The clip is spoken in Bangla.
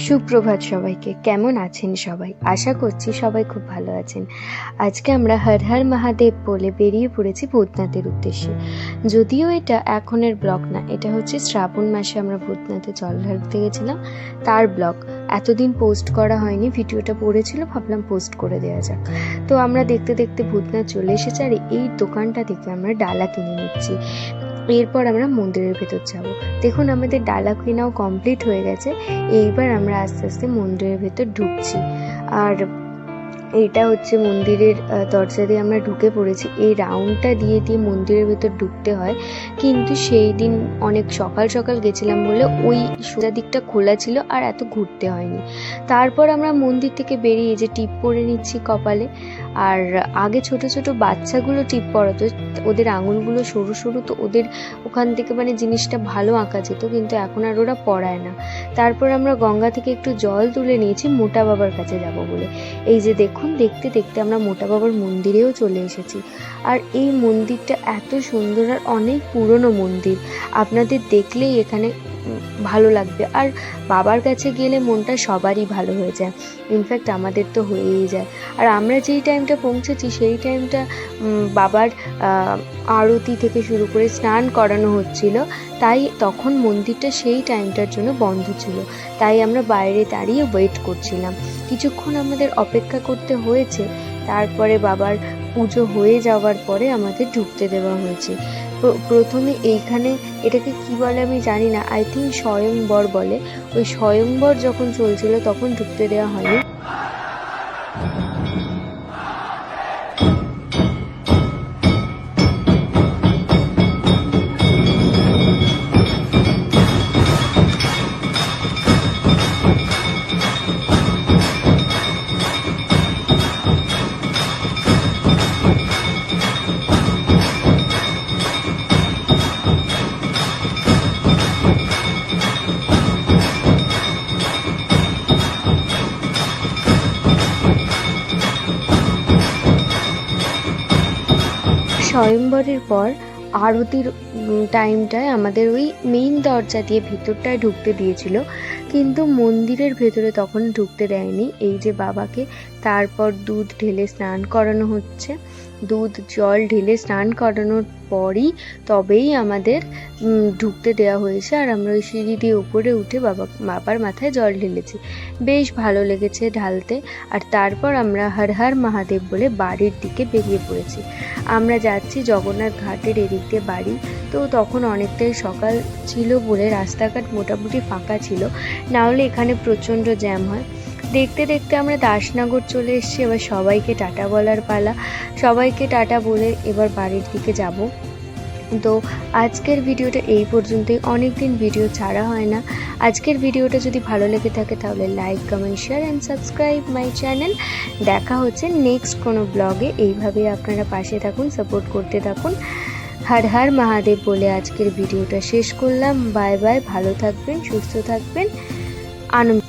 সুপ্রভাত সবাইকে। কেমন আছেন সবাই? আশা করছি সবাই খুব ভালো আছেন। আজকে আমরা হর হর মহাদেব বলে বেরিয়ে পড়েছি ভূতনাথের উদ্দেশ্যে। যদিও এটা এখনের ব্লগ না, এটা হচ্ছে শ্রাবণ মাসে আমরা ভূতনাথে জল ঢালতে গেছিলাম তার ব্লগ। এতদিন পোস্ট করা হয়নি, ভিডিওটা পড়েছিল, ভাবলাম পোস্ট করে দেওয়া যাক। তো আমরা দেখতে দেখতে ভূতনাথ চলে এসেছে আর এই দোকানটা থেকে আমরা ডালা কিনে নিচ্ছি। এরপর আমরা মন্দিরের ভেতর যাব। দেখুন আমাদের ডালা কেনাও কমপ্লিট হয়ে গেছে। এইবার আমরা আস্তে আস্তে মন্দিরের ভেতর ঢুকছি। আর এটা হচ্ছে মন্দিরের দরজা দিয়ে আমরা ঢুকে পড়েছি। এই রাউন্ডটা দিয়ে দিয়ে মন্দিরের ভেতর ঢুকতে হয়, কিন্তু সেই দিন অনেক সকাল সকাল গেছিলাম বলে ওই সোজা দিকটা খোলা ছিল আর এত ঘুরতে হয়নি। তারপর আমরা মন্দির থেকে বেরিয়ে যে টিপ পরে নিচ্ছি কপালে। আর আগে ছোট ছোট বাচ্চাগুলো টিপ পরাতো, ওদের আঙুলগুলো সরু সরু, তো ওদের ওখান থেকে মানে জিনিসটা ভালো আঁকা যেত, কিন্তু এখন আর ওরা পড়ায় না। তারপর আমরা গঙ্গা থেকে একটু জল তুলে নিয়েছি মোটা বাবার কাছে যাব বলে। এই যে দেখুন, দেখতে দেখতে আমরা মোটা বাবার মন্দিরেও চলে এসেছি। আর এই মন্দিরটা এত সুন্দর আর অনেক পুরনো মন্দির, আপনাদের দেখলেই এখানে ভালো লাগবে। আর বাবার কাছে গেলে মনটা সবারই ভালো হয়ে যায়, ইনফ্যাক্ট আমাদের তো হয়েই যায়। আর আমরা যেই টাইমটা পৌঁছেছি সেই টাইমটা বাবার আরতি থেকে শুরু করে স্নান করানো হচ্ছিল, তাই তখন মন্দিরটা সেই টাইমটার জন্য বন্ধ ছিল। তাই আমরা বাইরে দাঁড়িয়ে ওয়েট করছিলাম। কিছুক্ষণ আমাদের অপেক্ষা করতে হয়েছে। তারপরে বাবার পুজো হয়ে যাওয়ার পরে আমাদের ঢুকতে দেওয়া হয়েছে। প্রথমে এইখানে এটাকে কি বলে আমি জানি না, আই থিঙ্ক স্বয়ংবর বলে। ওই স্বয়ংবর যখন চলছিল তখন ঢুকতে দেওয়া হয়নি। স্বয়ংবরের পর আরতির টাইমটায় আমাদের ওই মেইন দরজা দিয়ে ভিতরটায় ঢুকতে দিয়েছিল, কিন্তু মন্দিরের ভেতরে তখন ঢুকতে দেয়নি। এই যে বাবাকে তারপর দুধ ঢেলে স্নান করানো হচ্ছে, দুধ জল ঢেলে স্নান করানোর পরই তবেই আমাদের ঢুকতে দেওয়া হয়েছে। আর আমরা ওই সিঁড়ি দিয়ে উপরে উঠে বাবার মাথায় জল ঢেলেছি, বেশ ভালো লেগেছে ঢালতে। আর তারপর আমরা হর হর মহাদেব বলে বাড়ির দিকে বেরিয়ে পড়েছি। আমরা যাচ্ছি জগন্নাথ ঘাটের এদিক দিয়ে বাড়ি। তো তখন অনেকটাই সকাল ছিল বলে রাস্তাঘাট মোটামুটি ফাঁকা ছিল, না হলে এখানে প্রচণ্ড জ্যাম হয়। দেখতে দেখতে আমরা দাসনগর চলে এসেছি। এবার সবাইকে টাটা বলার পালা। সবাইকে টাটা বলে এবার বাড়ির দিকে যাব। তো আজকের ভিডিওটা এই পর্যন্তই। অনেক দিন ভিডিও ছাড়া হয় না। আজকের ভিডিওটা যদি ভালো লেগে থাকে তাহলে like, comment, share and subscribe my channel. দেখা হচ্ছে নেক্সট কোনো ব্লগে। এইভাবেই আপনারা পাশে থাকুন, সাপোর্ট করতে থাকুন। হর হর মহাদেব বলে আজকের ভিডিওটা শেষ করলাম। বাই বাই, ভালো থাকবেন, সুস্থ থাকবেন, আনন্দ।